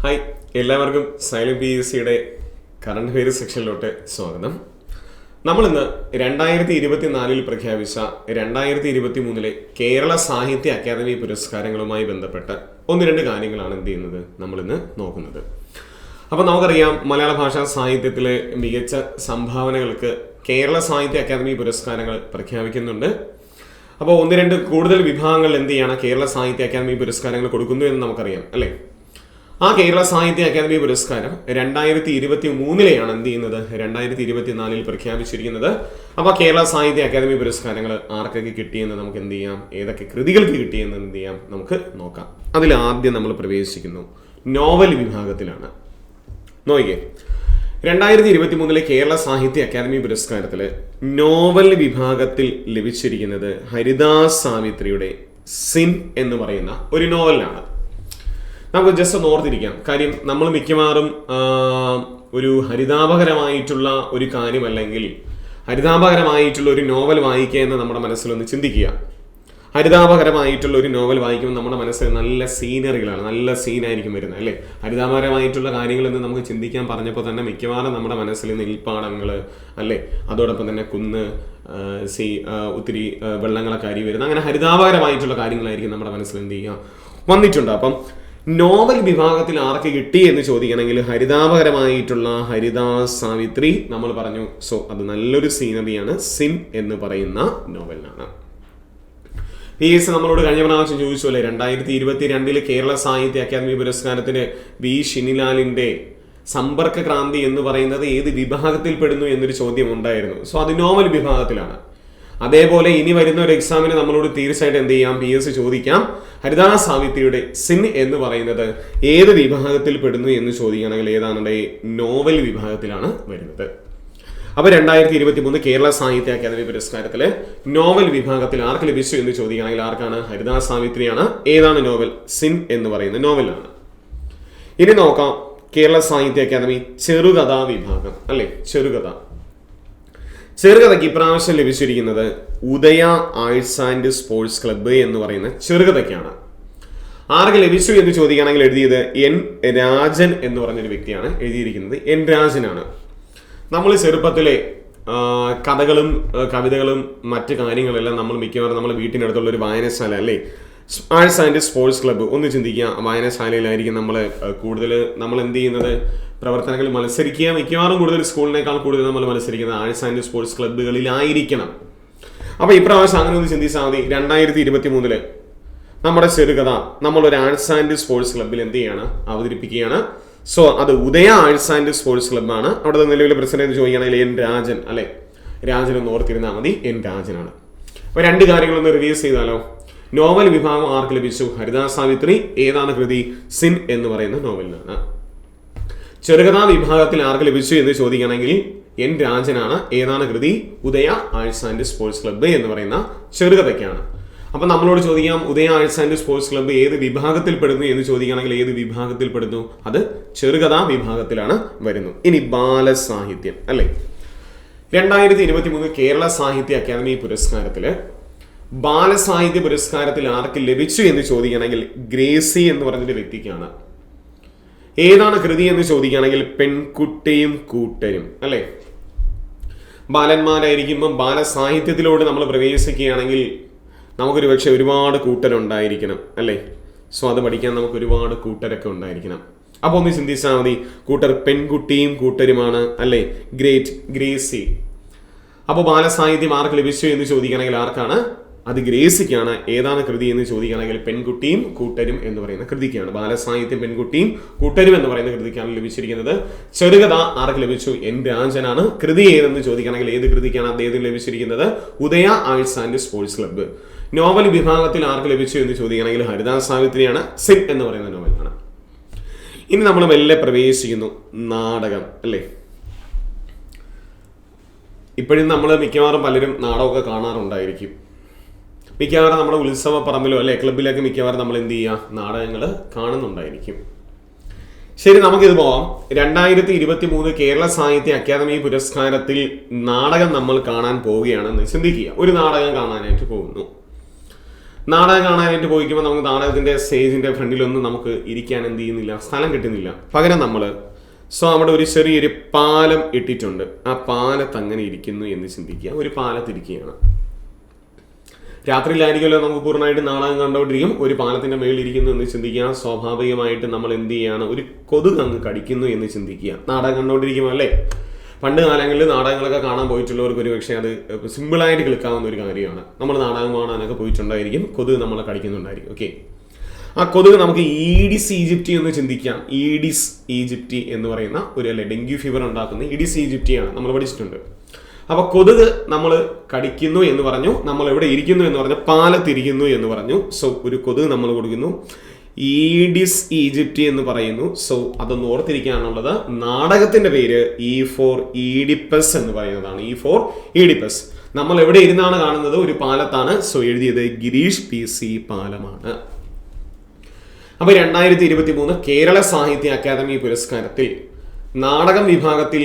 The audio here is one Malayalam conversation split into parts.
ഹായ്, എല്ലാവർക്കും സൈലന്റ് PSCയുടെ കറണ്ട് അഫെയർസ് സെക്ഷനിലോട്ട് സ്വാഗതം. നമ്മളിന്ന് 2024 പ്രഖ്യാപിച്ച 2023 കേരള സാഹിത്യ അക്കാദമി പുരസ്കാരങ്ങളുമായി ബന്ധപ്പെട്ട ഒന്ന് രണ്ട് കാര്യങ്ങളാണ് എന്ത് ചെയ്യുന്നത് നമ്മളിന്ന് നോക്കുന്നത്. അപ്പോൾ നമുക്കറിയാം, മലയാള ഭാഷാ സാഹിത്യത്തിലെ മികച്ച സംഭാവനകൾക്ക് കേരള സാഹിത്യ അക്കാദമി പുരസ്കാരങ്ങൾ പ്രഖ്യാപിക്കുന്നുണ്ട്. അപ്പോൾ ഒന്ന് രണ്ട് കൂടുതൽ വിഭാഗങ്ങൾ എന്ത് ചെയ്യണം, കേരള സാഹിത്യ അക്കാദമി പുരസ്കാരങ്ങൾ കൊടുക്കുന്നു എന്ന് നമുക്കറിയാം അല്ലേ. ആ കേരള സാഹിത്യ അക്കാദമി പുരസ്കാരം 2023 എന്ത് ചെയ്യുന്നത്, 2024 പ്രഖ്യാപിച്ചിരിക്കുന്നത്. അപ്പോൾ കേരള സാഹിത്യ അക്കാദമി പുരസ്കാരങ്ങൾ ആർക്കൊക്കെ കിട്ടിയെന്ന് നമുക്ക് എന്ത് ചെയ്യാം, ഏതൊക്കെ കൃതികൾക്ക് കിട്ടിയെന്ന് എന്ത് ചെയ്യാം നമുക്ക് നോക്കാം. അതിൽ ആദ്യം നമ്മൾ പ്രവേശിക്കുന്നു നോവൽ വിഭാഗത്തിലാണ്. നോക്കിയേ, 2023 കേരള സാഹിത്യ അക്കാദമി പുരസ്കാരത്തിൽ നോവൽ വിഭാഗത്തിൽ ലഭിച്ചിരിക്കുന്നത് ഹരിദാസ് സാവിത്രിയുടെ സിൻ എന്ന് പറയുന്ന ഒരു നോവലിനാണ്. നമുക്ക് ജസ്റ്റ് ഒന്ന് ഓർത്തിരിക്കാം. കാര്യം നമ്മൾ മിക്കവാറും ഒരു ഹരിതാപകരമായിട്ടുള്ള ഒരു കാര്യമല്ലെങ്കിൽ ഹരിതാപകരമായിട്ടുള്ള ഒരു നോവൽ വായിക്കുക എന്ന് നമ്മുടെ മനസ്സിലൊന്ന് ചിന്തിക്കുക. ഹരിതാപകരമായിട്ടുള്ള ഒരു നോവൽ വായിക്കുമ്പോൾ നമ്മുടെ മനസ്സിൽ നല്ല സീനറികളാണ്, നല്ല സീനായിരിക്കും വരുന്നത് അല്ലേ. ഹരിതാപകരമായിട്ടുള്ള കാര്യങ്ങളെന്ന് നമുക്ക് ചിന്തിക്കാൻ പറഞ്ഞപ്പോൾ തന്നെ മിക്കവാറും നമ്മുടെ മനസ്സിൽ നെൽപ്പാടങ്ങൾ അല്ലേ, അതോടൊപ്പം തന്നെ കുന്ന്, ഒത്തിരി വെള്ളങ്ങളൊക്കെ അരി വരുന്നത്, അങ്ങനെ ഹരിതാപകരമായിട്ടുള്ള കാര്യങ്ങളായിരിക്കും നമ്മുടെ മനസ്സിൽ എന്ത് ചെയ്യുക വന്നിട്ടുണ്ട്. അപ്പം നോവൽ വിഭാഗത്തിൽ ആർക്ക് കിട്ടി എന്ന് ചോദിക്കണമെങ്കിൽ ഹരിതാപകരമായിട്ടുള്ള ഹരിദാസ് സാവിത്രി നമ്മൾ പറഞ്ഞു. സോ അത് നല്ലൊരു സീനറിയാണ്, സിൻ എന്ന് പറയുന്ന നോവലിനാണ്. PSC നമ്മളോട് കഴിഞ്ഞ പ്രാവശ്യം ചോദിച്ചല്ലേ, 2022 കേരള സാഹിത്യ അക്കാദമി പുരസ്കാരത്തിന് വി ഷിനിലാലിന്റെ സമ്പർക്ക ക്രാന്തി എന്ന് പറയുന്നത് ഏത് വിഭാഗത്തിൽ പെടുന്നു എന്നൊരു ചോദ്യം ഉണ്ടായിരുന്നു. സോ അത് നോവൽ വിഭാഗത്തിലാണ്. അതേപോലെ ഇനി വരുന്ന ഒരു എക്സാമിന് നമ്മളോട് തീർച്ചയായിട്ടും എന്ത് ചെയ്യാം, PSC ചോദിക്കാം, ഹരിദാസ് സാവിത്രിയുടെ സിൻ എന്ന് പറയുന്നത് ഏത് വിഭാഗത്തിൽ പെടുന്നു എന്ന് ചോദിക്കുകയാണെങ്കിൽ ഏതാണ്ട് നോവൽ വിഭാഗത്തിലാണ് വരുന്നത്. അപ്പോൾ 2023 കേരള സാഹിത്യ അക്കാദമി പുരസ്കാരത്തിലെ നോവൽ വിഭാഗത്തിൽ ആർക്ക് ലഭിച്ചു എന്ന് ചോദിക്കുകയാണെങ്കിൽ ആർക്കാണ്, ഹരിദാസ് സാവിത്രിയാണ്. ഏതാണ് നോവൽ, സിൻ എന്ന് പറയുന്ന നോവലാണ്. ഇനി നോക്കാം കേരള സാഹിത്യ അക്കാദമി ചെറുകഥാ വിഭാഗം അല്ലെ. ചെറുകഥയ്ക്ക് ഇപ്രാവശ്യം ലഭിച്ചിരിക്കുന്നത് Udaya arts and sports club എന്ന് പറയുന്ന ചെറുകഥയ്ക്കാണ്. ആർക്ക് ലഭിച്ചു എന്ന് ചോദിക്കുകയാണെങ്കിൽ എഴുതിയത് എൻ രാജൻ എന്ന് പറഞ്ഞൊരു വ്യക്തിയാണ് എഴുതിയിരിക്കുന്നത്. എൻ രാജനാണ്. നമ്മൾ ചെറുപ്പത്തിലെ കഥകളും കവിതകളും മറ്റു കാര്യങ്ങളെല്ലാം നമ്മൾ മിക്കവാറും നമ്മുടെ വീട്ടിനടുത്തുള്ള ഒരു വായനശാല അല്ലേ, ആർട്സ് ആൻഡ് സ്പോർട്സ് ക്ലബ്ബ്, ഒന്ന് ചിന്തിക്കുക. വായനശാലയിലായിരിക്കും നമ്മൾ എന്ത് ചെയ്യുന്നത്, പ്രവർത്തനങ്ങൾ മത്സരിക്കുക. മിക്കവാറും കൂടുതൽ സ്കൂളിനേക്കാൾ കൂടുതൽ നമ്മൾ മത്സരിക്കുന്നത് ആർട്സ് ആൻഡ് സ്പോർട്സ് ക്ലബ്ബുകളിലായിരിക്കണം. അപ്പോൾ ഇപ്രാവശ്യം അങ്ങനെ ഒന്ന് ചിന്തിച്ചാൽ മതി. 2023 നമ്മുടെ ചെറുകഥ നമ്മളൊരു ആർട്സ് ആൻഡ് സ്പോർട്സ് ക്ലബ്ബിൽ എന്ത് ചെയ്യാണ്, അവതരിപ്പിക്കുകയാണ്. സോ അത് ഉദയ ആർട്സ് ആൻഡ് സ്പോർട്സ് ക്ലബ്ബാണ്. അവിടെ നിലവിലെ പ്രസിഡന്റ് ചോദിക്കുകയാണെങ്കിൽ എൻ രാജൻ അല്ലെ. രാജൻ ഒന്ന് ഓർത്തിരുന്നാൽ മതി, എൻ രാജനാണ്. അപ്പോൾ രണ്ട് കാര്യങ്ങളൊന്ന് റിവ്യൂസ് ചെയ്താലോ. നോവൽ വിഭാഗം ആർക്ക് ലഭിച്ചു, ഹരിദാസ് സാവിത്രി. ഏതാണ് കൃതി, സിൻ എന്ന് പറയുന്ന നോവലിനാണ്. ചെറുകഥാ വിഭാഗത്തിൽ ആർക്ക് ലഭിച്ചു എന്ന് ചോദിക്കുകയാണെങ്കിൽ എൻ രാജനാണ്. ഏതാണ് കൃതി, ഉദയ ആർട്സ് ആൻഡ് സ്പോർട്സ് ക്ലബ്ബ് എന്ന് പറയുന്ന ചെറുകഥയ്ക്കാണ്. അപ്പൊ നമ്മളോട് ചോദിക്കാം, ഉദയ ആർട്സ് ആൻഡ് സ്പോർട്സ് ക്ലബ്ബ് ഏത് വിഭാഗത്തിൽ പെടുന്നു എന്ന് ചോദിക്കുകയാണെങ്കിൽ ഏത് വിഭാഗത്തിൽ പെടുന്നു, അത് ചെറുകഥാ വിഭാഗത്തിലാണ് വരുന്നു. ഇനി ബാലസാഹിത്യം അല്ലെ. 2023 കേരള സാഹിത്യ അക്കാദമി പുരസ്കാരത്തില് ബാലസാഹിത്യ പുരസ്കാരത്തിൽ ആർക്ക് ലഭിച്ചു എന്ന് ചോദിക്കുകയാണെങ്കിൽ ഗ്രേസി എന്ന് പറഞ്ഞൊരു വ്യക്തിക്കാണ്. ഏതാണ് കൃതി എന്ന് ചോദിക്കുകയാണെങ്കിൽ പെൺകുട്ടിയും കൂട്ടരും അല്ലെ. ബാലന്മാരായിരിക്കുമ്പോൾ ബാലസാഹിത്യത്തിലൂടെ നമ്മൾ പ്രവേശിക്കുകയാണെങ്കിൽ നമുക്കൊരു പക്ഷെ ഒരുപാട് കൂട്ടരുണ്ടായിരിക്കണം അല്ലേ. സോ അത് പഠിക്കാൻ നമുക്ക് ഒരുപാട് കൂട്ടരൊക്കെ ഉണ്ടായിരിക്കണം. അപ്പോൾ ഒന്ന് ചിന്തിച്ചാൽ മതി, കൂട്ടർ പെൺകുട്ടിയും കൂട്ടരുമാണ് അല്ലേ. Great, Gracy. അപ്പോൾ ബാലസാഹിത്യം ആർക്ക് ലഭിച്ചു എന്ന് ചോദിക്കുകയാണെങ്കിൽ ആർക്കാണ്, അത് ഗ്രേസിക്കാണ്. ഏതാണ് കൃതി എന്ന് ചോദിക്കുകയാണെങ്കിൽ പെൺകുട്ടിയും കൂട്ടരും എന്ന് പറയുന്ന കൃതിക്കാണ്. ബാലസാഹിത്യം പെൺകുട്ടിയും കൂട്ടരും എന്ന് പറയുന്ന കൃതിക്കാണ് ലഭിച്ചിരിക്കുന്നത്. ചെറുകഥ ആർക്ക് ലഭിച്ചു, എൻ രാജനാണ്. കൃതി ഏതെന്ന് ചോദിക്കുകയാണെങ്കിൽ ഏത് കൃതിക്കാണ് അദ്ദേഹത്തിന് ലഭിച്ചിരിക്കുന്നത്, Udaya arts and sports club. Novel വിഭാഗത്തിൽ ആർക്ക് ലഭിച്ചു എന്ന് ചോദിക്കുകയാണെങ്കിൽ ഹരിദാസ് സാവിത്രിയാണ്. സിൻ എന്ന് പറയുന്ന നോവലാണ്. ഇനി നമ്മൾ മെല്ലെ പ്രവേശിക്കുന്നു നാടകം അല്ലേ. ഇപ്പോഴും നമ്മൾ മിക്കവാറും പലരും നാടകമൊക്കെ കാണാറുണ്ടായിരിക്കും. മിക്കവാറും നമ്മുടെ ഉത്സവ പറമ്പിലോ അല്ലെ ക്ലബിലൊക്കെ മിക്കവാറും നമ്മൾ എന്ത് ചെയ്യുക, നാടകങ്ങൾ കാണുന്നുണ്ടായിരിക്കും. ശരി, നമുക്കിത് പോവാം. 2023 കേരള സാഹിത്യ അക്കാദമി പുരസ്കാരത്തിൽ നാടകം നമ്മൾ കാണാൻ പോവുകയാണെന്ന് ചിന്തിക്കുക. ഒരു നാടകം കാണാനായിട്ട് പോകുന്നു. നാടകം കാണാനായിട്ട് പോയിക്കുമ്പോൾ നമുക്ക് നാടകത്തിന്റെ സ്റ്റേജിന്റെ ഫ്രണ്ടിലൊന്നും നമുക്ക് ഇരിക്കാൻ എന്ത് ചെയ്യുന്നില്ല, സ്ഥലം കിട്ടുന്നില്ല. പകരം നമ്മൾ അവിടെ ഒരു ചെറിയൊരു പാലം ഇട്ടിട്ടുണ്ട്. ആ പാലത്ത് അങ്ങനെ ഇരിക്കുന്നു എന്ന് ചിന്തിക്കുക. ഒരു പാലത്തിരിക്കുകയാണ്. രാത്രിയിലായിരിക്കുമല്ലോ നമുക്ക് പൂർണ്ണമായിട്ട് നാടകം കണ്ടുകൊണ്ടിരിക്കും. ഒരു പാലത്തിന്റെ മേളിൽ ഇരിക്കുന്നു എന്ന് ചിന്തിക്കുക. സ്വാഭാവികമായിട്ട് നമ്മൾ എന്ത് ചെയ്യാണ്, ഒരു കൊതുക് അങ്ങ് കടിക്കുന്നു എന്ന് ചിന്തിക്കുക. നാടകം കണ്ടുകൊണ്ടിരിക്കുമ്പോൾ അല്ലേ, പണ്ട് കാലങ്ങളിൽ നാടകങ്ങളൊക്കെ കാണാൻ പോയിട്ടുള്ളവർക്ക് ഒരു പക്ഷേ അത് സിമ്പിളായിട്ട് കേൾക്കാവുന്ന ഒരു കാര്യമാണ്. നമ്മൾ നാടകം കാണാനൊക്കെ പോയിട്ടുണ്ടായിരിക്കും, കൊതുക് നമ്മളെ കടിക്കുന്നുണ്ടായിരിക്കും. ഓക്കെ, ആ കൊതുക് നമുക്ക് ഈഡിസ് ഈജിപ്റ്റി എന്ന് ചിന്തിക്കാം. ഈഡിസ് ഈജിപ്റ്റി എന്ന് പറയുന്ന ഒരു ഡെങ്കു ഫീവർ ഉണ്ടാക്കുന്ന ഈഡിസ് ഈജിപ്റ്റിയാണ് നമ്മൾ പഠിച്ചിട്ടുണ്ട്. അപ്പൊ കൊതുക് നമ്മൾ കടിക്കുന്നു എന്ന് പറഞ്ഞു, നമ്മൾ എവിടെ ഇരിക്കുന്നു എന്ന് പറഞ്ഞു, പാലത്തിരിക്കുന്നു എന്ന് പറഞ്ഞു. സോ ഒരു കൊതുക് നമ്മൾ കൊടുക്കുന്നു, ഈഡിസ് ഈജിപ്റ്റി എന്ന് പറയുന്നു. സോ അതൊന്ന് ഓർത്തിരിക്കാനുള്ളത്. നാടകത്തിന്റെ പേര് ഇ ഫോർ ഈഡിപ്പസ് എന്ന് പറയുന്നതാണ്. E for Oedipus. നമ്മൾ എവിടെ ഇരുന്നാണ് കാണുന്നത്, ഒരു പാലത്താണ്. സോ എഴുതിയത് ഗിരീഷ് PC പാലമാണ്. അപ്പൊ 2023 കേരള സാഹിത്യ അക്കാദമി പുരസ്കാരത്തിൽ നാടകം വിഭാഗത്തിൽ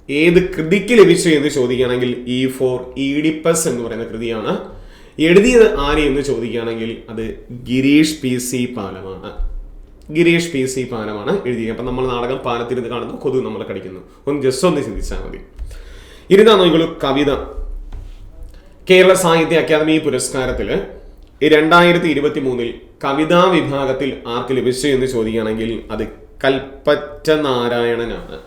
ഏത് കൃതിക്ക് ലഭിച്ചു എന്ന് ചോദിക്കുകയാണെങ്കിൽ ഇ ഫോർ ഈഡിപ്പസ് എന്ന് പറയുന്ന കൃതിയാണ്. എഴുതിയത് ആര് എന്ന് ചോദിക്കുകയാണെങ്കിൽ അത് ഗിരീഷ് PC പാലമാണ്. ഗിരീഷ് PC പാലമാണ് എഴുതിയത്. അപ്പൊ നമ്മൾ നാടകം പാലത്തിരുന്ന് കാണുന്നു, കൊതുക് നമ്മളെ കടിക്കുന്നു. ജസ്റ്റ് ഒന്ന് ചിന്തിച്ചാൽ മതി. ഇരുന്നാ നോക്കിക്കോളൂ. കവിത കേരള സാഹിത്യ അക്കാദമി പുരസ്കാരത്തില് 2023 കവിതാ വിഭാഗത്തിൽ ആർക്ക് ലഭിച്ചു എന്ന് ചോദിക്കുകയാണെങ്കിൽ അത് കൽപ്പറ്റ നാരായണനാണ്.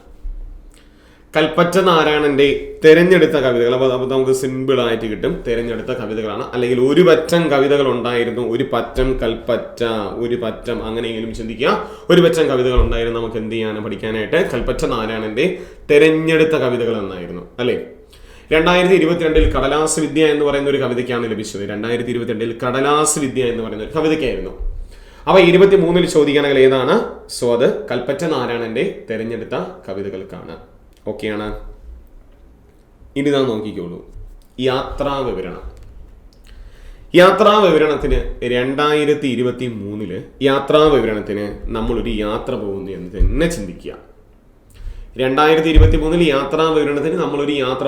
കൽപ്പറ്റ നാരായണന്റെ തെരഞ്ഞെടുത്ത കവിതകൾ. അപ്പോൾ നമുക്ക് സിമ്പിൾ ആയിട്ട് കിട്ടും. തെരഞ്ഞെടുത്ത കവിതകളാണ്. അല്ലെങ്കിൽ ഒരു പറ്റം കവിതകൾ ഉണ്ടായിരുന്നു. ഒരു പറ്റം കൽപ്പറ്റ, ഒരു പറ്റം അങ്ങനെയെങ്കിലും ചിന്തിക്കുക. ഒരു പറ്റം കവിതകൾ ഉണ്ടായിരുന്നു. നമുക്ക് എന്ത് ചെയ്യാനും പഠിക്കാനായിട്ട് കൽപ്പറ്റ നാരായണന്റെ തെരഞ്ഞെടുത്ത കവിതകൾ എന്നായിരുന്നു അല്ലേ. 2022 കടലാസ് വിദ്യ എന്ന് പറയുന്ന ഒരു കവിതയ്ക്കാണ് ലഭിച്ചത്. 2022 കടലാസ് വിദ്യ എന്ന് പറയുന്ന ഒരു കവിതയ്ക്കായിരുന്നു. അപ്പൊ 23 ചോദിക്കുകയാണെങ്കിൽ ഏതാണ്? സോ അത് കൽപ്പറ്റ നാരായണന്റെ തെരഞ്ഞെടുത്ത കവിതകൾക്കാണ്. ഓക്കെയാണ്. ഇനി നാം നോക്കിക്കോളൂ. യാത്രാ വിവരണം. യാത്രാ വിവരണത്തിന് 2023 യാത്രാ വിവരണത്തിന് നമ്മളൊരു യാത്ര പോകുന്നു എന്ന് തന്നെ ചിന്തിക്കുക. 2023 യാത്രാ വിവരണത്തിന് നമ്മളൊരു യാത്ര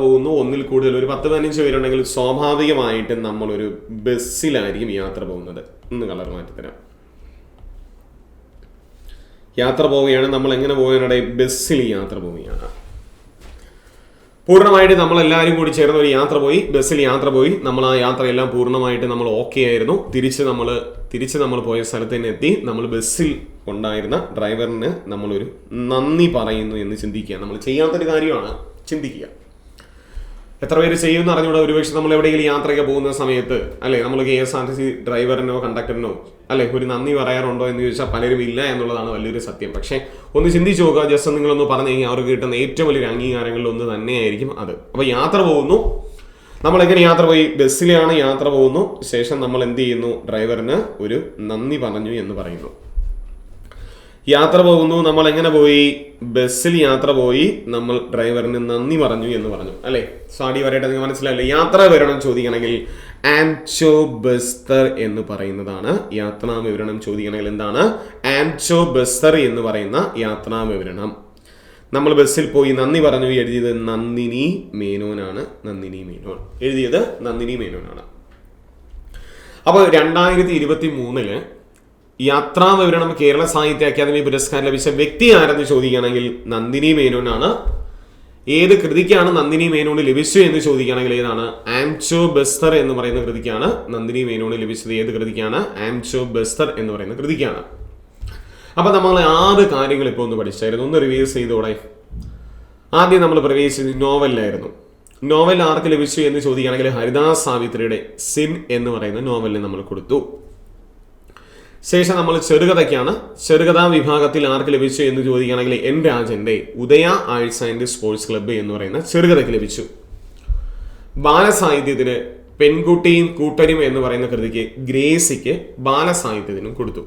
പോകുന്നു. ഒന്നിൽ കൂടുതൽ ഒരു 10-15 പേരുണ്ടെങ്കിൽ സ്വാഭാവികമായിട്ടും നമ്മളൊരു ബസ്സിലായിരിക്കും യാത്ര പോകുന്നത്. ഒന്ന് കളർ മാറ്റിത്തരാം. യാത്ര പോവുകയാണ്. നമ്മൾ എങ്ങനെ പോകാനാണ്? ബസ്സിൽ യാത്ര പോവുകയാണ്. പൂർണ്ണമായിട്ട് നമ്മളെല്ലാവരും കൂടി ചേർന്ന് ഒരു യാത്ര പോയി, ബസ്സിൽ യാത്ര പോയി. നമ്മൾ ആ യാത്രയെല്ലാം പൂർണ്ണമായിട്ട് നമ്മൾ ഓക്കെ ആയിരുന്നു. തിരിച്ച് നമ്മൾ പോയ സ്ഥലത്ത് തന്നെ എത്തി. നമ്മൾ ബസ്സിൽ ഉണ്ടായിരുന്ന ഡ്രൈവറിന് നമ്മളൊരു നന്ദി പറയുന്നു എന്ന് ചിന്തിക്കുക. നമ്മൾ ചെയ്യാത്തൊരു കാര്യമാണ്, ചിന്തിക്കുക. എത്ര പേര് ചെയ്യുമെന്ന് അറിഞ്ഞൂടെ? ഒരുപക്ഷെ നമ്മൾ എവിടെയെങ്കിലും യാത്രയ്ക്ക് പോകുന്ന സമയത്ത് അല്ലെ, നമ്മൾ KSRTC ഡ്രൈവറിനോ കണ്ടക്ടറിനോ അല്ലെ ഒരു നന്ദി പറയാറുണ്ടോ എന്ന് ചോദിച്ചാൽ പലരും ഇല്ല എന്നുള്ളതാണ് വലിയൊരു സത്യം. പക്ഷെ ഒന്ന് ചിന്തിച്ചു നോക്കുക. ജസ്റ്റ് നിങ്ങളൊന്ന് പറഞ്ഞു കഴിഞ്ഞാൽ അവർക്ക് കിട്ടുന്ന ഏറ്റവും വലിയൊരു അംഗീകാരങ്ങളിൽ ഒന്ന് തന്നെയായിരിക്കും അത്. അപ്പൊ യാത്ര പോകുന്നു. നമ്മൾ എങ്ങനെ യാത്ര പോയി? ബസ്സിലാണ് യാത്ര പോകുന്നു. ശേഷം നമ്മൾ എന്ത് ചെയ്യുന്നു? ഡ്രൈവറിന് ഒരു നന്ദി പറഞ്ഞു എന്ന് പറയുന്നു. യാത്ര പോകുന്നു. നമ്മൾ എങ്ങനെ പോയി? ബസ്സിൽ യാത്ര പോയി. നമ്മൾ ഡ്രൈവറിന് നന്ദി പറഞ്ഞു എന്ന് പറഞ്ഞു അല്ലെ. സാടി പറയട്ടെ, നിങ്ങൾ മനസ്സിലായില്ലേ? യാത്രാ വിവരണം ചോദിക്കണമെങ്കിൽ ആംചോ ബസ്തർ എന്ന് പറയുന്നതാണ് യാത്രാ വിവരണം. ചോദിക്കണമെങ്കിൽ എന്താണ്? ആംചോ ബസ്തർ എന്ന് പറയുന്ന യാത്രാ വിവരണം. നമ്മൾ ബസ്സിൽ പോയി നന്ദി പറഞ്ഞു. എഴുതിയത് നന്ദിനി മേനോനാണ്. എഴുതിയത് നന്ദിനി മേനോനാണ്. അപ്പോൾ 2023 യാത്രാ വിവരണം കേരള സാഹിത്യ അക്കാദമി പുരസ്കാരം ലഭിച്ച വ്യക്തി ആരെന്ന് ചോദിക്കുകയാണെങ്കിൽ നന്ദിനി മേനോനാണ്. ഏത് കൃതിക്കാണ് നന്ദിനി മേനോന് ലഭിച്ചു എന്ന് ചോദിക്കുകയാണെങ്കിൽ ഏതാണ്? ആംചോ ബസ്തർ എന്ന് പറയുന്ന കൃതിക്കാണ് നന്ദിനി മേനോന് ലഭിച്ചത്. ഏത് കൃതിക്കാണ്? ആംചോ ബസ്തർ എന്ന് പറയുന്ന കൃതിക്കാണ്. അപ്പൊ നമ്മൾ 6 കാര്യങ്ങൾ ഇപ്പോൾ ഒന്ന് പഠിച്ചായിരുന്നു. ഒന്ന് റിവൈസ് ചെയ്തോടെ. ആദ്യം നമ്മൾ പ്രവേശിച്ചത് നോവലിലായിരുന്നു. നോവൽ ആർക്ക് ലഭിച്ചു എന്ന് ചോദിക്കുകയാണെങ്കിൽ ഹരിദാസ് സാവിത്രിയുടെ സിൻ എന്ന് പറയുന്ന നോവലിന് നമ്മൾ കൊടുത്തു. ശേഷം നമ്മൾ ചെറുകഥയ്ക്കാണ്. ചെറുകഥാ വിഭാഗത്തിൽ ആർക്ക് ലഭിച്ചു എന്ന് ചോദിക്കുകയാണെങ്കിൽ എൻ രാജന്റെ ഉദയ ആർട്സ് ആൻഡ് സ്പോർട്സ് ക്ലബ്ബ് എന്ന് പറയുന്ന ചെറുകഥയ്ക്ക് ലഭിച്ചു. ബാലസാഹിത്യത്തിന് പെൺകുട്ടിയും കൂട്ടരും എന്ന് പറയുന്ന കൃതിക്ക് ഗ്രേസിക്ക് ബാലസാഹിത്യത്തിനും കൊടുത്തു.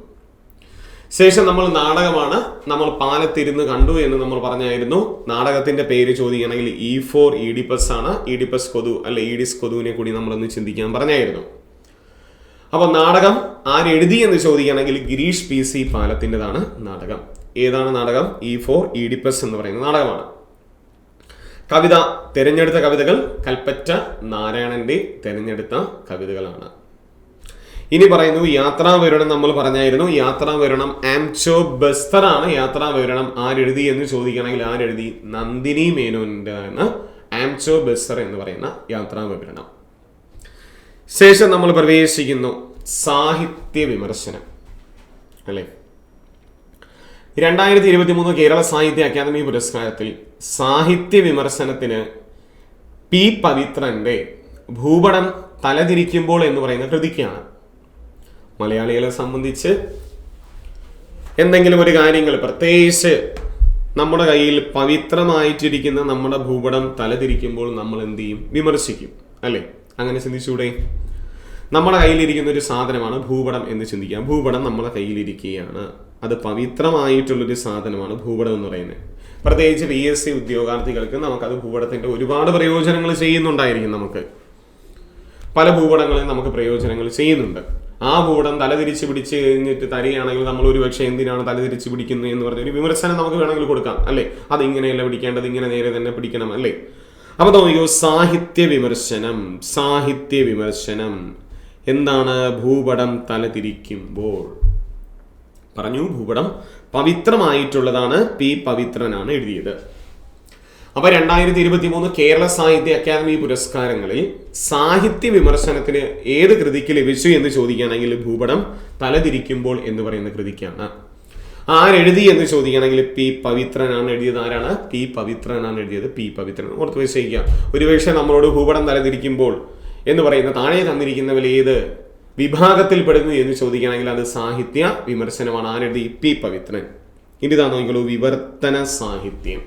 ശേഷം നമ്മൾ നാടകമാണ്. നമ്മൾ പാലത്തിരുന്ന് കണ്ടു എന്ന് നമ്മൾ പറഞ്ഞായിരുന്നു. നാടകത്തിന്റെ പേര് ചോദിക്കുകയാണെങ്കിൽ ഇ ഫോർ ഈഡിപ്പസ് ആണ്. ഈഡിപ്പസ് കൊതു അല്ലെ ഈഡിസ് കൊതുവിനെ കൂടി നമ്മളൊന്ന് ചിന്തിക്കാൻ പറഞ്ഞായിരുന്നു. അപ്പൊ നാടകം ആരെഴുതി എന്ന് ചോദിക്കുകയാണെങ്കിൽ ഗിരീഷ് PC പാലത്തിൻ്റെതാണ് നാടകം. ഏതാണ് നാടകം? ഇ ഫോർ ഈഡിപ്പസ് എന്ന് പറയുന്ന നാടകമാണ്. കവിത, തെരഞ്ഞെടുത്ത കവിതകൾ കൽപ്പറ്റ നാരായണന്റെ തെരഞ്ഞെടുത്ത കവിതകളാണ്. ഇനി പറയുന്നു യാത്രാവിവരണം. നമ്മൾ പറഞ്ഞായിരുന്നു യാത്രാവിവരണം ആംചോ ബസ്തർ ആണ് യാത്രാവിവരണം. ആരെഴുതി എന്ന് ചോദിക്കണമെങ്കിൽ ആരെഴുതി? നന്ദിനി മേനോന്റെ ആണ് ആംചോ ബസ്തർ എന്ന് പറയുന്ന യാത്രാവിവരണം. ശേഷം നമ്മൾ പ്രവേശിക്കുന്നു സാഹിത്യ വിമർശനം, അല്ലെ? 2023 കേരള സാഹിത്യ അക്കാദമി പുരസ്കാരത്തിൽ സാഹിത്യ വിമർശനത്തിന് പി പവിത്രന്റെ ഭൂപടം തലതിരിക്കുമ്പോൾ എന്ന് പറയുന്ന കൃതിക്കാണ്. മലയാളികളെ സംബന്ധിച്ച് എന്തെങ്കിലും ഒരു കാര്യങ്ങൾ, പ്രത്യേകിച്ച് നമ്മുടെ കയ്യിൽ പവിത്രമായിട്ടിരിക്കുന്ന നമ്മുടെ ഭൂപടം തലതിരിക്കുമ്പോൾ നമ്മൾ എന്ത് ചെയ്യും? വിമർശിക്കും, അല്ലേ? അങ്ങനെ ചിന്തിച്ചൂടെ? നമ്മുടെ കയ്യിലിരിക്കുന്ന ഒരു സാധനമാണ് ഭൂപടം എന്ന് ചിന്തിക്കാം. ഭൂപടം നമ്മുടെ കയ്യിലിരിക്കുകയാണ്, അത് പവിത്രമായിട്ടുള്ളൊരു സാധനമാണ് ഭൂപടം എന്ന് പറയുന്നത്. പ്രത്യേകിച്ച് PSC ഉദ്യോഗാർത്ഥികൾക്ക് നമുക്കത് ഭൂപടത്തിന്റെ ഒരുപാട് പ്രയോജനങ്ങൾ ചെയ്യുന്നുണ്ടായിരിക്കും. നമുക്ക് പല ഭൂപടങ്ങളിൽ നമുക്ക് പ്രയോജനങ്ങൾ ചെയ്യുന്നുണ്ട്. ആ ഭൂപടം തലതിരിച്ച് പിടിച്ച് കഴിഞ്ഞിട്ട് തരികയാണെങ്കിൽ നമ്മൾ ഒരു പക്ഷേ എന്തിനാണ് തലതിരിച്ച് പിടിക്കുന്നത് എന്ന് പറഞ്ഞൊരു വിമർശനം നമുക്ക് വേണമെങ്കിൽ കൊടുക്കാം, അല്ലേ? അത് ഇങ്ങനെയല്ല പിടിക്കേണ്ടത്, ഇങ്ങനെ നേരെ തന്നെ പിടിക്കണം, അല്ലേ? അപ്പൊ നോക്കിയോ, സാഹിത്യ വിമർശനം. സാഹിത്യ വിമർശനം എന്താണ്? ഭൂപടം തലതിരിക്കുമ്പോൾ പറഞ്ഞു, ഭൂപടം പവിത്രമായിട്ടുള്ളതാണ്. പി പവിത്രനാണ് എഴുതിയത്. അപ്പൊ 2023 കേരള സാഹിത്യ അക്കാദമി പുരസ്കാരങ്ങളിൽ സാഹിത്യ വിമർശനത്തിന് ഏത് കൃതിക്ക് ലഭിച്ചു എന്ന് ചോദിക്കുകയാണെങ്കിൽ ഭൂപടം തലതിരിക്കുമ്പോൾ എന്ന് പറയുന്ന കൃതിക്കാണ്. ആരെഴുതി എന്ന് ചോദിക്കുകയാണെങ്കിൽ പി പവിത്രനാണ് എഴുതിയത്. ആരാണ്? പി പവിത്രനാണ് എഴുതിയത്. പി പവിത്രൻ. ഓർത്ത് വെച്ചേക്കുക. ഒരു പക്ഷേ നമ്മളോട് ഭൂപടം തലതിരിക്കുമ്പോൾ എന്ന് പറയുന്ന താഴെ തന്നിരിക്കുന്നവർ ഏത് വിഭാഗത്തിൽ പെടുന്നു എന്ന് ചോദിക്കുകയാണെങ്കിൽ അത് സാഹിത്യ വിമർശനമാണ്. ആരെഴുതി? പി പവിത്രൻ. ഇതാ നോക്കിക്കോളൂ, വിവർത്തന സാഹിത്യം.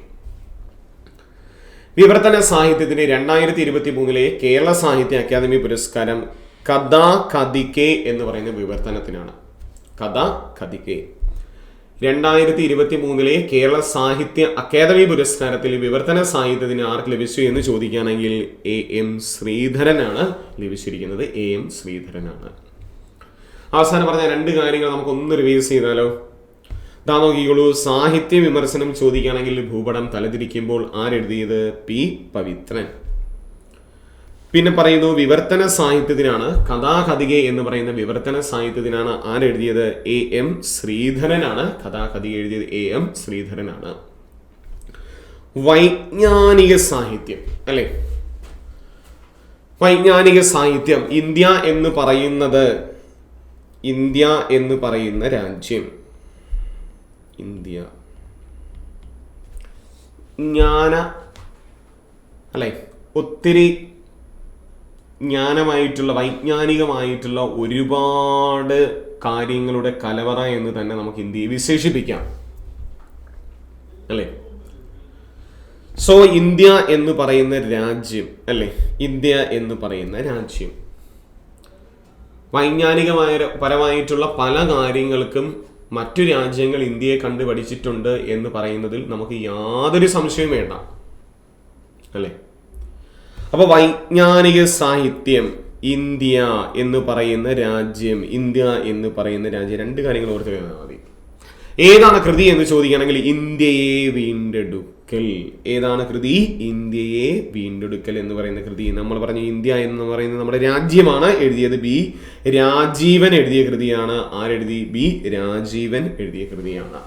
വിവർത്തന സാഹിത്യത്തിന് 2023 കേരള സാഹിത്യ അക്കാദമി പുരസ്കാരം കഥാ കഥികെ എന്ന് പറയുന്ന വിവർത്തനത്തിനാണ്. കഥാ കഥികെ 2023 കേരള സാഹിത്യ അക്കാദമി പുരസ്കാരത്തിൽ വിവർത്തന സാഹിത്യത്തിന് ആർക്ക് ലഭിച്ചു എന്ന് ചോദിക്കുകയാണെങ്കിൽ AM ശ്രീധരനാണ് ലഭിച്ചിരിക്കുന്നത്. AM ശ്രീധരനാണ്. അവസാനം പറഞ്ഞ രണ്ട് കാര്യങ്ങൾ നമുക്കൊന്ന് റിവൈസ് ചെയ്താലോ? ദാ നോക്കിക്കോളൂ, സാഹിത്യ വിമർശനം ചോദിക്കുകയാണെങ്കിൽ ഭൂപടം തലതിരിക്കുമ്പോൾ ആരെഴുതിയത്? പി പവിത്രൻ. പിന്നെ പറയുന്നു വിവർത്തന സാഹിത്യത്തിനാണ്, കഥാകഥികെ എന്ന് പറയുന്ന വിവർത്തന സാഹിത്യത്തിനാണ് ആരെഴുതിയത്? AM ശ്രീധരനാണ്. കഥാകഥിക എഴുതിയത് AM ശ്രീധരനാണ്. വൈജ്ഞാനിക സാഹിത്യം, അല്ലെ? വൈജ്ഞാനിക സാഹിത്യം. ഇന്ത്യ എന്ന് പറയുന്ന രാജ്യം, ഇന്ത്യ അല്ലെ, ഒത്തിരി ജ്ഞാനമായിട്ടുള്ള വൈജ്ഞാനികമായിട്ടുള്ള ഒരുപാട് കാര്യങ്ങളുടെ കലവറ എന്ന് തന്നെ നമുക്ക് ഇന്ത്യയെ വിശേഷിപ്പിക്കാം, അല്ലെ? സോ ഇന്ത്യ എന്ന് പറയുന്ന രാജ്യം, അല്ലെ, ഇന്ത്യ എന്ന് പറയുന്ന രാജ്യം പരമായിട്ടുള്ള പല കാര്യങ്ങൾക്കും മറ്റു രാജ്യങ്ങൾ ഇന്ത്യയെ കണ്ടു പഠിച്ചിട്ടുണ്ട് എന്ന് പറയുന്നതിൽ നമുക്ക് യാതൊരു സംശയവും വേണ്ട, അല്ലെ? അപ്പൊ വൈജ്ഞാനിക സാഹിത്യം, ഇന്ത്യ എന്ന് പറയുന്ന രാജ്യം, രണ്ട് കാര്യങ്ങൾ ഓർത്ത് കഴിഞ്ഞാൽ മതി. ഏതാണ് കൃതി എന്ന് ചോദിക്കുകയാണെങ്കിൽ ഇന്ത്യയെ വീണ്ടെടുക്കൽ. ഏതാണ് കൃതി? ഇന്ത്യയെ വീണ്ടെടുക്കൽ എന്ന് പറയുന്ന കൃതി. നമ്മൾ പറഞ്ഞ ഇന്ത്യ എന്ന് പറയുന്നത് നമ്മുടെ രാജ്യമാണ്. എഴുതിയത് ബി രാജീവൻ എഴുതിയ കൃതിയാണ്. ആരെഴുതി? ബി രാജീവൻ എഴുതിയ കൃതിയാണ്.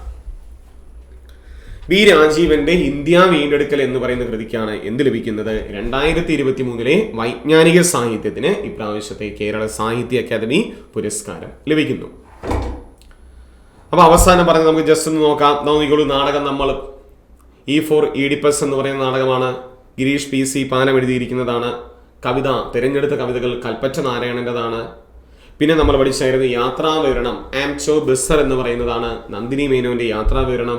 ബി രാജീവന്റെ ഇന്ത്യ വീണ്ടെടുക്കൽ എന്ന് പറയുന്ന കൃതിക്കാണ് എന്ത് ലഭിക്കുന്നത്? 2023 വൈജ്ഞാനിക സാഹിത്യത്തിന് ഇപ്രാവശ്യത്തെ കേരള സാഹിത്യ അക്കാദമി പുരസ്കാരം ലഭിക്കുന്നു. അപ്പൊ അവസാനം പറഞ്ഞ് നമുക്ക് ജസ്റ്റ് ഒന്ന് നോക്കാം. നോക്കിക്കോളൂ, നാടകം നമ്മൾ E4 ഈഡിപ്പസ് എന്ന് പറയുന്ന നാടകമാണ്. ഗിരീഷ് PC പാനം എഴുതിയിരിക്കുന്നതാണ്. കവിത, തിരഞ്ഞെടുത്ത കവിതകൾ കൽപ്പറ്റ നാരായണൻ്റെതാണ്. പിന്നെ നമ്മൾ പഠിച്ചായിരുന്നു യാത്രാവിവരണം ആംചോ ബസ്സർ എന്ന് പറയുന്നതാണ്. നന്ദിനി മേനോന്റെ യാത്രാവിവരണം.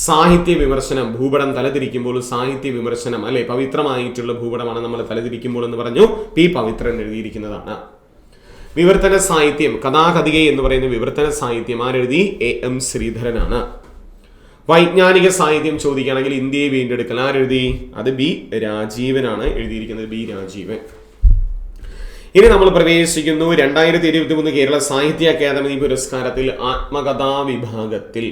സാഹിത്യ വിമർശനം, ഭൂപടം തലതിരിക്കുമ്പോൾ സാഹിത്യ വിമർശനം, അല്ലെ, പവിത്രമായിട്ടുള്ള ഭൂപടമാണ് നമ്മൾ തലതിരിക്കുമ്പോൾ എന്ന് പറഞ്ഞു. പി പവിത്രൻ എഴുതിയിരിക്കുന്നതാണ്. വിവർത്തന സാഹിത്യം, കഥാകഥികെ എന്ന് പറയുന്ന വിവർത്തന സാഹിത്യം ആരെഴുതി? AM ശ്രീധരനാണ്. വൈജ്ഞാനിക സാഹിത്യം ചോദിക്കുകയാണെങ്കിൽ ഇന്ത്യയെ വീണ്ടെടുക്കൽ ആരെഴുതി? അത് ബി രാജീവനാണ് എഴുതിയിരിക്കുന്നത്. ബി രാജീവൻ. ഇനി നമ്മൾ പ്രവേശിക്കുന്നു 2023 കേരള സാഹിത്യ അക്കാദമി പുരസ്കാരത്തിൽ ആത്മകഥാ വിഭാഗത്തിൽ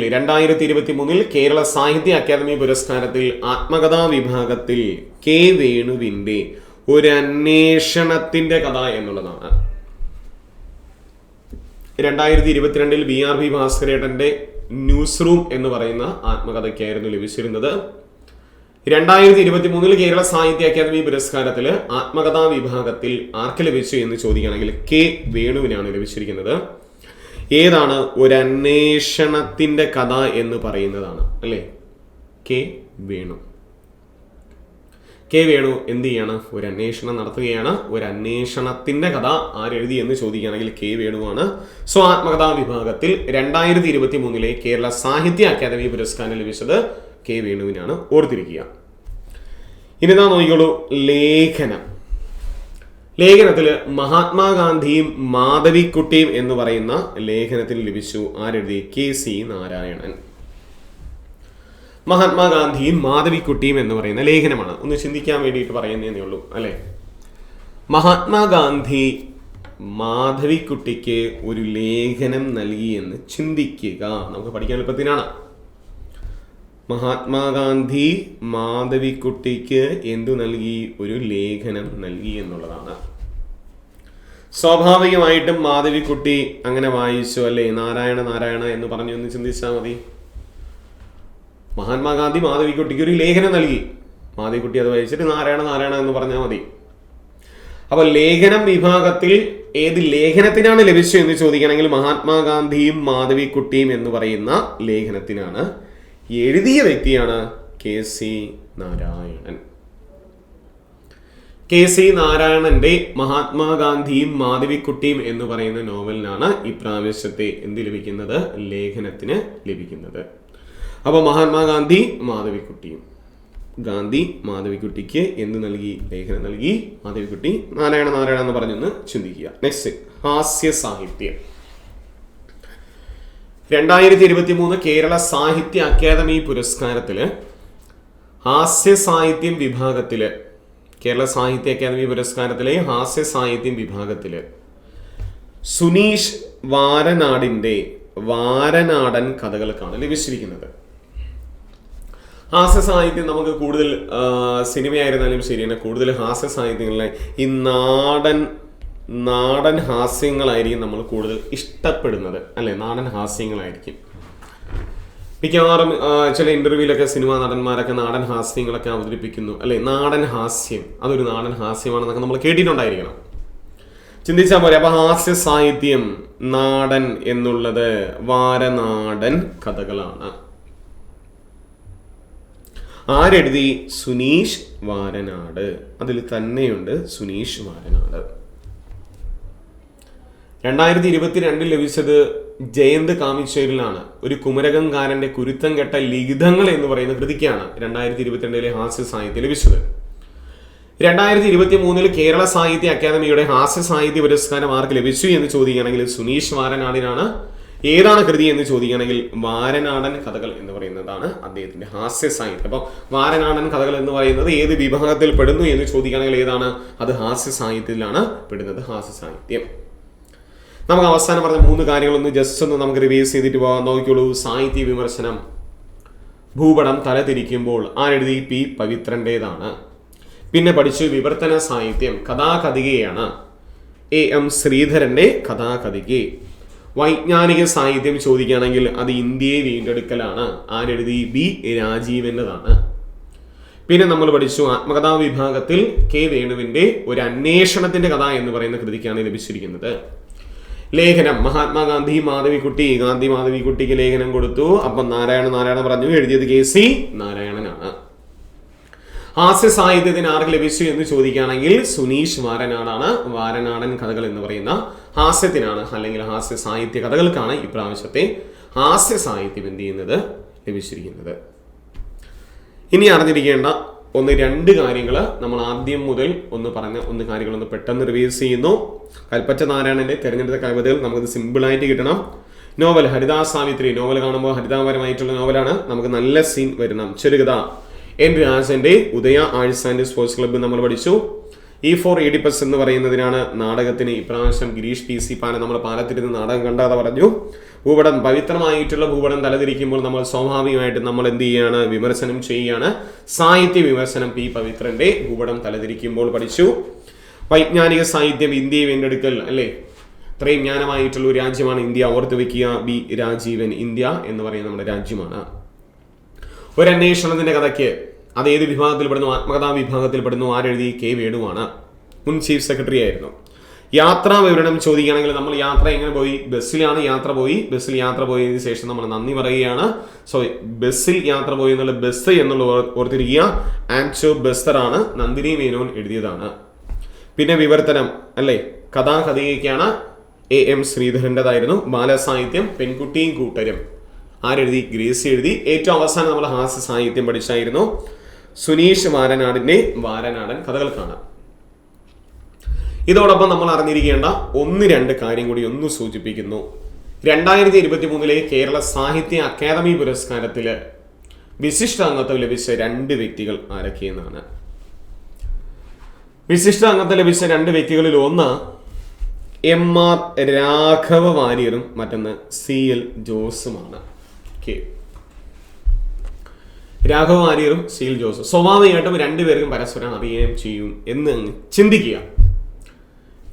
2023 കേരള സാഹിത്യ അക്കാദമി പുരസ്കാരത്തിൽ ആത്മകഥാ വിഭാഗത്തിൽ K വേണുവിന്റെ ഒരു അന്വേഷണത്തിന്റെ കഥ എന്നുള്ളതാണ്. 2022 BRB ഭാസ്കരേട്ടന്റെ ന്യൂസ് റൂം എന്ന് പറയുന്ന ആത്മകഥയ്ക്കായിരുന്നു ലഭിച്ചിരുന്നത്. 2023 കേരള സാഹിത്യ അക്കാദമി പുരസ്കാരത്തിൽ ആത്മകഥാ വിഭാഗത്തിൽ ആർക്ക് ലഭിച്ചു എന്ന് ചോദിക്കുകയാണെങ്കിൽ കെ വേണുവിനാണ് ലഭിച്ചിരിക്കുന്നത്. ഏതാണ്? ഒരു അന്വേഷണത്തിന്റെ കഥ എന്ന് പറയുന്നതാണ് അല്ലേ. കെ വേണു എന്ത് ചെയ്യാണ്? ഒരു അന്വേഷണം നടത്തുകയാണ്. ഒരു അന്വേഷണത്തിന്റെ കഥ ആരെഴുതി എന്ന് ചോദിക്കുകയാണെങ്കിൽ കെ വേണുവാണ്. സോ ആത്മകഥാ വിഭാഗത്തിൽ 2023 കേരള സാഹിത്യ അക്കാദമി പുരസ്കാരം ലഭിച്ചത് കെ വേണുവിനാണ്. ഓർത്തിരിക്കുക. ഇനി നാം നോക്കിക്കോളൂ. ലേഖനത്തിൽ മഹാത്മാഗാന്ധിയും മാധവിക്കുട്ടിയും എന്ന് പറയുന്ന ലേഖനത്തിന് ലഭിച്ചു. ആരെഴുതി? KC നാരായണൻ. മഹാത്മാഗാന്ധിയും മാധവിക്കുട്ടിയും എന്ന് പറയുന്ന ലേഖനമാണ്. ഒന്ന് ചിന്തിക്കാൻ വേണ്ടിയിട്ട് പറയുന്നതേ ഉള്ളൂ അല്ലെ. മഹാത്മാഗാന്ധി മാധവിക്കുട്ടിക്ക് ഒരു ലേഖനം നൽകി എന്ന് ചിന്തിക്കുക. നമുക്ക് പഠിക്കാൻ എളുപ്പത്തിനാണ്. മഹാത്മാഗാന്ധി മാധവിക്കുട്ടിക്ക് എന്തു നൽകി? ഒരു ലേഖനം നൽകി എന്നുള്ളതാണ്. സ്വാഭാവികമായിട്ടും മാധവിക്കുട്ടി അങ്ങനെ വായിച്ചു അല്ലേ. നാരായണ നാരായണ എന്ന് പറഞ്ഞു എന്ന് ചിന്തിച്ചാൽ മതി. മഹാത്മാഗാന്ധി മാധവിക്കുട്ടിക്ക് ഒരു ലേഖനം നൽകി, മാധവിക്കുട്ടി അത് വായിച്ചിട്ട് നാരായണ നാരായണ എന്ന് പറഞ്ഞാൽ മതി. അപ്പൊ ലേഖനം വിഭാഗത്തിൽ ഏത് ലേഖനത്തിനാണ് ലഭിച്ചത് എന്ന് ചോദിക്കുകയാണെങ്കിൽ മഹാത്മാഗാന്ധിയും മാധവിക്കുട്ടിയും എന്ന് പറയുന്ന ലേഖനത്തിനാണ്. എഴുതിയ വ്യക്തിയാണ് KC നാരായണൻ. KC നാരായണന്റെ മഹാത്മാഗാന്ധിയും മാധവിക്കുട്ടിയും എന്ന് പറയുന്ന നോവലിനാണ് ഇപ്രാവശ്യത്തെ എന്ത് ലഭിക്കുന്നത്? ലേഖനത്തിന് ലഭിക്കുന്നത്. അപ്പൊ മഹാത്മാഗാന്ധി മാധവിക്കുട്ടിയും ഗാന്ധി മാധവിക്കുട്ടിക്ക് എന്ത് നൽകി? ലേഖനം നൽകി. മാധവിക്കുട്ടി നാരായണ നാരായണ എന്ന് പറഞ്ഞൊന്ന് ചിന്തിക്കുക. നെക്സ്റ്റ്, ഹാസ്യ സാഹിത്യം. 2023 കേരള സാഹിത്യ അക്കാദമി പുരസ്കാരത്തില് ഹാസ്യ സാഹിത്യം വിഭാഗത്തില് കേരള സാഹിത്യ അക്കാദമി പുരസ്കാരത്തിലെ ഹാസ്യ സാഹിത്യം വിഭാഗത്തില് സുനീഷ് വാരനാടിന്റെ വാരനാടൻ കഥകൾക്കാണ് ലഭിച്ചിരിക്കുന്നത്. ഹാസ്യ സാഹിത്യം നമുക്ക് കൂടുതൽ സിനിമയായിരുന്നാലും ശരിയാണ്, കൂടുതൽ ഹാസ്യ സാഹിത്യങ്ങളിലെ ഈ നാടൻ ഹാസ്യങ്ങളായിരിക്കും നമ്മൾ കൂടുതൽ ഇഷ്ടപ്പെടുന്നത് അല്ലെ. നാടൻ ഹാസ്യങ്ങളായിരിക്കും മിക്കവാറും. ചില ഇന്റർവ്യൂലൊക്കെ സിനിമാ നടന്മാരൊക്കെ നാടൻ ഹാസ്യങ്ങളൊക്കെ അവതരിപ്പിക്കുന്നു അല്ലെ. നാടൻ ഹാസ്യം, അതൊരു നാടൻ ഹാസ്യമാണെന്നൊക്കെ നമ്മൾ കേട്ടിട്ടുണ്ടായിരിക്കണം. ചിന്തിച്ചാൽ പോലെ. അപ്പൊ ഹാസ്യ സാഹിത്യം നാടൻ എന്നുള്ളത് വാരനാടൻ കഥകളാണ്. ആരെഴുതി? സുനീഷ് വാരനാട്. അതിൽ തന്നെയുണ്ട് സുനീഷ് വാരനാട്. 2022 ലഭിച്ചത് ജയന്ത് കാമിച്ചേരിലാണ്. ഒരു കുമരകംകാരന്റെ കുരുത്തം കെട്ട ലിഖിതങ്ങൾ എന്ന് പറയുന്ന കൃതിക്കാണ് 2022 ഹാസ്യ സാഹിത്യം ലഭിച്ചത്. 2023 കേരള സാഹിത്യ അക്കാദമിയുടെ ഹാസ്യ സാഹിത്യ പുരസ്കാരം ആർക്ക് ലഭിച്ചു എന്ന് ചോദിക്കുകയാണെങ്കിൽ സുനീഷ് വാരനാടിനാണ്. ഏതാണ് കൃതി എന്ന് ചോദിക്കുകയാണെങ്കിൽ വാരനാടൻ കഥകൾ എന്ന് പറയുന്നതാണ് അദ്ദേഹത്തിന്റെ ഹാസ്യ സാഹിത്യം. അപ്പൊ വാരനാടൻ കഥകൾ എന്ന് പറയുന്നത് ഏത് വിഭാഗത്തിൽ പെടുന്നു എന്ന് ചോദിക്കുകയാണെങ്കിൽ ഏതാണ്? അത് ഹാസ്യ സാഹിത്യത്തിലാണ് പെടുന്നത്. ഹാസ്യ സാഹിത്യം. നമുക്ക് അവസാനം പറഞ്ഞ 3 കാര്യങ്ങളൊന്ന് ജസ്റ്റ് ഒന്ന് നമുക്ക് റിവൈസ് ചെയ്തിട്ട് പോകാൻ നോക്കിയോളൂ. സാഹിത്യ വിമർശനം. ഭൂപടം തലതിരിക്കുമ്പോൾ ആരെഴുതി? P പവിത്രന്റേതാണ്. പിന്നെ പഠിച്ചു വിവർത്തന സാഹിത്യം, കഥാകഥികയാണ്. AM ശ്രീധരന്റെ കഥാകഥിക. വൈജ്ഞാനിക സാഹിത്യം ചോദിക്കുകയാണെങ്കിൽ അത് ഇന്ത്യയെ വീണ്ടെടുക്കലാണ്. ആരെഴുതി? B രാജീവന്റേതാണ്. പിന്നെ നമ്മൾ പഠിച്ചു ആത്മകഥാ വിഭാഗത്തിൽ K വേണുവിന്റെ ഒരു അന്വേഷണത്തിന്റെ കഥ എന്ന് പറയുന്ന കൃതിക്കാണ് ലഭിച്ചിരിക്കുന്നത്. ലേഖനം മഹാത്മാഗാന്ധി മാധവിക്കുട്ടി. ഗാന്ധി മാധവിക്കുട്ടിക്ക് ലേഖനം കൊടുത്തു. അപ്പം നാരായണ പറഞ്ഞു. എഴുതിയത് KC നാരായണനാണ്. ഹാസ്യ സാഹിത്യത്തിന് ആർക്ക് ലഭിച്ചു എന്ന് ചോദിക്കുകയാണെങ്കിൽ സുനീഷ് വാരനാടാണ്. വാരനാടൻ കഥകൾ എന്ന് പറയുന്ന ഹാസ്യത്തിനാണ് അല്ലെങ്കിൽ ഹാസ്യ സാഹിത്യ കഥകൾക്കാണ് ഇപ്രാവശ്യത്തെ ഹാസ്യ സാഹിത്യം എന്ത് ചെയ്യുന്നത്? ലഭിച്ചിരിക്കുന്നത്. ഇനി അറിഞ്ഞിരിക്കേണ്ട 1-2 കാര്യങ്ങൾ നമ്മൾ ആദ്യം മുതൽ കാര്യങ്ങളൊന്ന് പെട്ടെന്ന് റിവൈസ് ചെയ്യുന്നു. കൽപ്പറ്റ നാരായണന്റെ തിരഞ്ഞെടുത്ത കവിതകൾ നമുക്കത് സിമ്പിളായിട്ട് കിട്ടണം. നോവൽ ഹരിദാസ് സാവിത്രി. നോവൽ കാണുമ്പോൾ ഹരിതാപരമായിട്ടുള്ള നോവലാണ്. നമുക്ക് നല്ല സീൻ വരണം. ചെറുകഥ N രാജന്റെ ഉദയ ആർട്സ് ആൻഡ് സ്പോർട്സ് ക്ലബ്ബ് നമ്മൾ പഠിച്ചു. ഫോർ ഈഡിപ്പസ് എന്ന് പറയുന്നതിനാണ് നാടകത്തിന് ഇപ്രാവശ്യം ഗിരീഷ് PC പാല നമ്മൾ പാലത്തിരുന്ന് നാടകം കണ്ടാതെ പറഞ്ഞു. ഭൂപടം പവിത്രമായിട്ടുള്ള ഭൂപടം തലതിരിക്കുമ്പോൾ നമ്മൾ സ്വാഭാവികമായിട്ടും നമ്മൾ എന്ത് ചെയ്യുകയാണ്, വിമർശനം ചെയ്യുകയാണ്. സാഹിത്യ വിമർശനം P പവിത്രന്റെ ഭൂപടം തലതിരിക്കുമ്പോൾ പഠിച്ചു. വൈജ്ഞാനിക സാഹിത്യം ഇന്ത്യയെ വീണ്ടെടുക്കൽ അല്ലേ, ഇത്രയും ജ്ഞാനമായിട്ടുള്ള ഒരു രാജ്യമാണ് ഇന്ത്യ, ഓർത്ത് വെക്കുക. B രാജീവൻ. ഇന്ത്യ എന്ന് പറയുന്ന നമ്മുടെ രാജ്യമാണ്. ഒരു അന്വേഷണത്തിന്റെ കഥയ്ക്ക് അത് ഏത് വിഭാഗത്തിൽപ്പെടുന്നു, ആത്മകഥാ വിഭാഗത്തിൽപ്പെടുന്നു. ആരെഴുതി? K വേണുവാണ്. മുൻ ചീഫ് സെക്രട്ടറി ആയിരുന്നു. യാത്രാ വിവരണം ചോദിക്കുകയാണെങ്കിൽ നമ്മൾ യാത്ര എങ്ങനെ പോയി? ബസ്സിലാണ് യാത്ര പോയി. ബസ്സിൽ യാത്ര പോയതിനു ശേഷം നമ്മൾ നന്ദി പറയുകയാണ്. സോ ബസ്സിൽ യാത്ര പോയി എന്നുള്ള ബസ് എന്നുള്ള ഓർത്തിരിക്കുക. ആൻചോ ബെസ്തർ ആണ്, നന്ദിനി മേനോൻ എഴുതിയതാണ്. പിന്നെ വിവർത്തനം അല്ലേ, കഥാകഥയ്ക്കാണ് AM ശ്രീധരൻ്റെതായിരുന്നു. ബാലസാഹിത്യം പെൺകുട്ടിയും കൂട്ടരും ആരെഴുതി? ഗ്രേസി എഴുതി. ഏറ്റവും അവസാനം നമ്മൾ ഹാസ്യ സാഹിത്യം പഠിച്ചായിരുന്നു. സുനീഷ് വാരനാടിന്റെ വാരനാടൻ കഥകൾക്കാണ്. ഇതോടൊപ്പം നമ്മൾ അറിഞ്ഞിരിക്കേണ്ട 1-2 കാര്യം കൂടി ഒന്ന് സൂചിപ്പിക്കുന്നു. 2023 കേരള സാഹിത്യ അക്കാദമി പുരസ്കാരത്തില് വിശിഷ്ട അംഗത്വം ലഭിച്ച 2 വ്യക്തികൾ ആരൊക്കെയെന്നാണ്. വിശിഷ്ട അംഗത്വം ലഭിച്ച 2 വ്യക്തികളിൽ ഒന്ന് MR രാഘവ വാര്യരും മറ്റൊന്ന് CL ജോസുമാണ്. രാഘവ വാര്യരും CL ജോസും സ്വാഭാവികമായിട്ടും 2 പേർക്കും പരസ്പരം അറിയുകയും ചെയ്യും എന്ന് ചിന്തിക്കുക.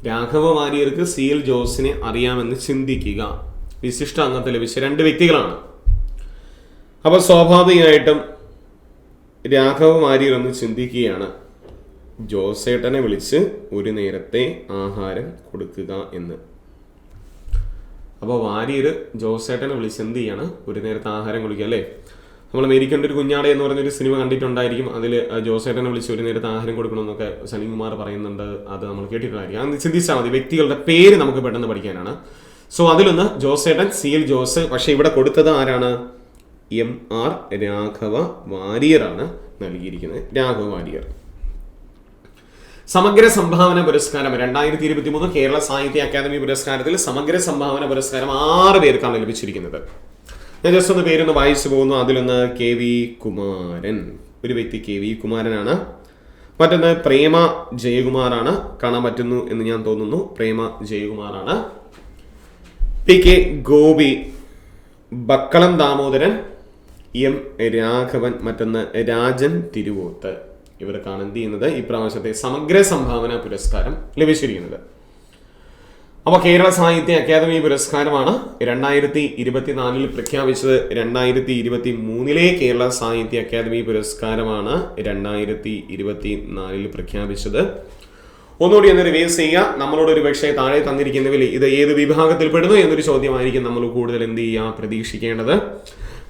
രാഘവ വാര്യർക്ക് CL ജോസിനെ അറിയാമെന്ന് ചിന്തിക്കുക. വിശിഷ്ട അംഗത്വം ലഭിച്ച 2 വ്യക്തികളാണ്. അപ്പൊ സ്വാഭാവികമായിട്ടും രാഘവ വാര്യർ ഒന്ന് ചിന്തിക്കുകയാണ്, ജോസേട്ടനെ വിളിച്ച് ഒരു നേരത്തെ ആഹാരം കൊടുക്കുക എന്ന്. അപ്പോൾ വാര്യർ ജോസേട്ടനെ വിളിച്ച് എന്ത് ചെയ്യാണ്? ഒരു നേരത്തെ ആഹാരം കൊടുക്കുക അല്ലേ. നമ്മൾ മേരിക്കണ്ട ഒരു കുഞ്ഞാടെ എന്ന് പറഞ്ഞൊരു സിനിമ കണ്ടിട്ടുണ്ടായിരിക്കും. അതിൽ ജോസേട്ടനെ വിളിച്ച് ഒരു നേരത്തെ ആഹാരം കൊടുക്കണമെന്നൊക്കെ സലീംകുമാർ പറയുന്നുണ്ട്. അത് നമ്മൾ കേട്ടിട്ടുണ്ടായിരിക്കും. അത് ചിന്തിച്ചാൽ മതി. വ്യക്തികളുടെ പേര് നമുക്ക് പെട്ടെന്ന് പഠിക്കാനാണ്. സോ അതിലൊന്ന് ജോസേട്ടൻ, CL ജോസ്. പക്ഷെ ഇവിടെ കൊടുത്തത് ആരാണ്? MR രാഘവ വാര്യറാണ് നൽകിയിരിക്കുന്നത്. രാഘവ വാര്യർ. സമഗ്ര സംഭാവന പുരസ്കാരം 2023 കേരള സാഹിത്യ അക്കാദമി പുരസ്കാരത്തിൽ സമഗ്ര സംഭാവന പുരസ്കാരം 6 പേർക്കാണ് ലഭിച്ചിരിക്കുന്നത്. ഞാൻ ജസ്റ്റ് ഒന്ന് പേരൊന്ന് വായിച്ചു പോകുന്നു. അതിലൊന്ന് KV കുമാരൻ, ഒരു വ്യക്തി KV കുമാരനാണ്. മറ്റൊന്ന് പ്രേമ ജയകുമാറാണ്. കാണാൻ പറ്റുന്നു എന്ന് ഞാൻ തോന്നുന്നു. പ്രേമ ജയകുമാറാണ്. PK ഗോപി, ബക്കളം ദാമോദരൻ, M രാഘവൻ, മറ്റൊന്ന് രാജൻ തിരുവോത്ത്. ഇവർക്കാണ് എന്ത് ചെയ്യുന്നത്? ഇപ്രാവശ്യത്തെ സമഗ്ര സംഭാവന പുരസ്കാരം ലഭിച്ചിരിക്കുന്നത്. അപ്പോൾ കേരള സാഹിത്യ അക്കാദമി പുരസ്കാരമാണ് 2024 പ്രഖ്യാപിച്ചത്. 2023 കേരള സാഹിത്യ അക്കാദമി പുരസ്കാരമാണ് 2024 പ്രഖ്യാപിച്ചത്. ഒന്നുകൂടി ഒന്ന് റിവൈസ് ചെയ്യുക. നമ്മളോട് ഒരു പക്ഷേ താഴെ തന്നിരിക്കുന്നതിൽ ഇത് ഏത് വിഭാഗത്തിൽ പെടുന്നു എന്നൊരു ചോദ്യമായിരിക്കും നമ്മൾ കൂടുതൽ എന്ത് ചെയ്യുക, പ്രതീക്ഷിക്കേണ്ടത്.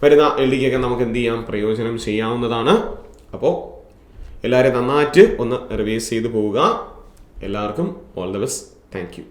വരുന്ന LDക്കൊക്കെ നമുക്ക് എന്ത് ചെയ്യാം, പ്രയോജനം ചെയ്യാവുന്നതാണ്. അപ്പോൾ എല്ലാവരും നന്നായിട്ട് ഒന്ന് റിവൈസ് ചെയ്ത് പോവുക. എല്ലാവർക്കും all the best. Thank you.